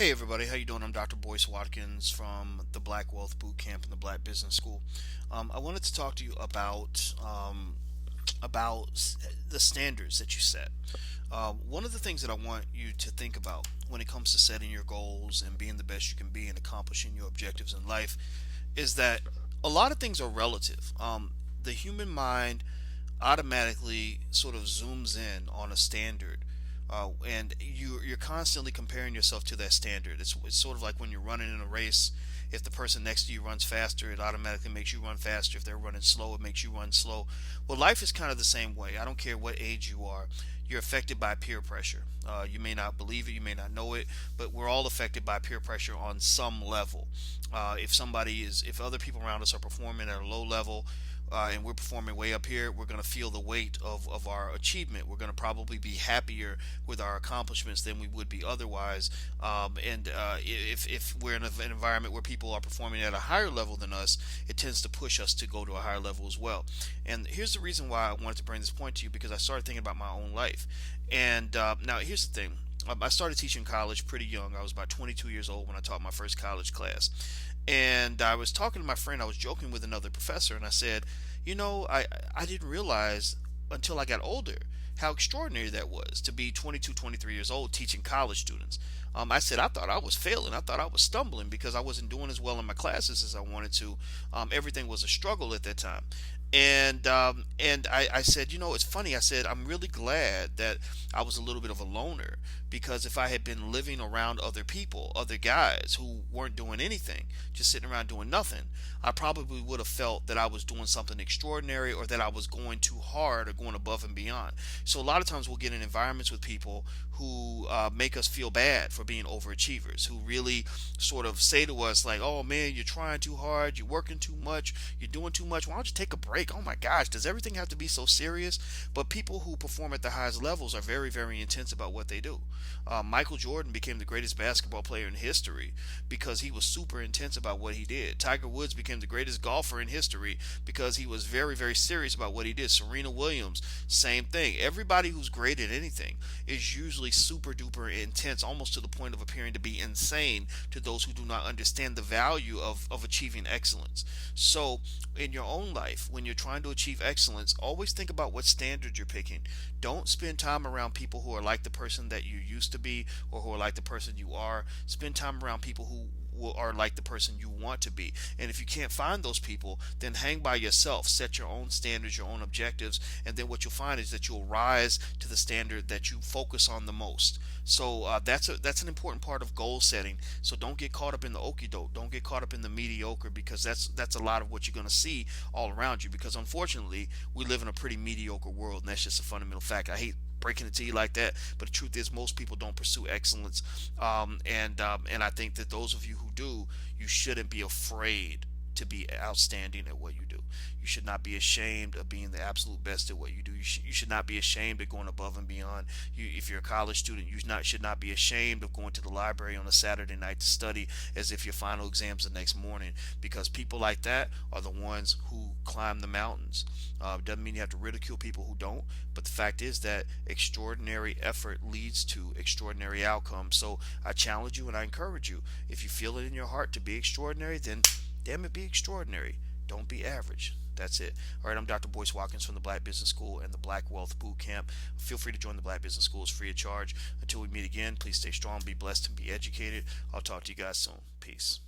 Hey everybody, how you doing? I'm Dr. Boyce Watkins from the Black Wealth Boot Camp and the Black Business School. I wanted to talk to you about the standards that you set. One of the things that I want you to think about when it comes to setting your goals and being the best you can be and accomplishing your objectives in life is that a lot of things are relative. The human mind automatically sort of zooms in on a standard, and you're constantly comparing yourself to that standard. It's sort of like when you're running in a race. If the person next to you runs faster, it automatically makes you run faster. If they're running slow, it makes you run slow. Well, life is kind of the same way. I don't care what age you are, you're affected by peer pressure. You may not believe it, you may not know it, but we're all affected by peer pressure on some level. If other people around us are performing at a low level, and we're performing way up here, we're going to feel the weight of our achievement. We're going to probably be happier with our accomplishments than we would be otherwise. If we're in an environment where people are performing at a higher level than us, it tends to push us to go to a higher level as well. And here's the reason why I wanted to bring this point to you, because I started thinking about my own life. And now here's the thing. I started teaching college pretty young. I was about 22 years old when I taught my first college class. And I was talking to my friend, I was joking with another professor, and I said, I didn't realize until I got older how extraordinary that was to be 22, 23 years old teaching college students. I said, I thought I was failing. I thought I was stumbling because I wasn't doing as well in my classes as I wanted to. Everything was a struggle at that time. And I said, it's funny. I said, I'm really glad that I was a little bit of a loner, because if I had been living around other people, other guys who weren't doing anything, just sitting around doing nothing, I probably would have felt that I was doing something extraordinary, or that I was going too hard or going above and beyond. So a lot of times we'll get in environments with people who make us feel bad for being overachievers, who really sort of say to us like, "Oh man, you're trying too hard, you're working too much, you're doing too much. Why don't you take a break? Oh my gosh, does everything have to be so serious?" But people who perform at the highest levels are very, very intense about what they do. Michael Jordan became the greatest basketball player in history because he was super intense about what he did. Tiger Woods became the greatest golfer in history because he was very, very serious about what he did. Serena Williams, same thing. Everybody who's great at anything is usually super duper intense, almost to the point of appearing to be insane to those who do not understand the value of achieving excellence. So, in your own life, when you're trying to achieve excellence, always think about what standard you're picking. Don't spend time around people who are like the person that you used to be, or who are like the person you are. Spend time around people who are like the person you want to be. And if you can't find those people, then hang by yourself. Set your own standards, your own objectives, and then what you'll find is that you'll rise to the standard that you focus on the most. So that's an important part of goal setting. So don't get caught up in the okie doke. Don't get caught up in the mediocre, because that's a lot of what you're going to see all around you. Because unfortunately, we live in a pretty mediocre world, and that's just a fundamental fact. I hate breaking it to you like that, but the truth is most people don't pursue excellence, and I think that those of you who do, you shouldn't be afraid to be outstanding at what you do. You should not be ashamed of being the absolute best at what you do. You should not be ashamed of going above and beyond. If you're a college student, should not be ashamed of going to the library on a Saturday night to study as if your final exam's the next morning, because people like that are the ones who climb the mountains. Doesn't mean you have to ridicule people who don't, but the fact is that extraordinary effort leads to extraordinary outcomes. So I challenge you and I encourage you, if you feel it in your heart to be extraordinary, then damn it, be extraordinary. Don't be average. That's it. All right, I'm Dr. Boyce Watkins from the Black Business School and the Black Wealth Boot Camp. Feel free to join the Black Business School. It's free of charge. Until we meet again, please stay strong, be blessed, and be educated. I'll talk to you guys soon. Peace.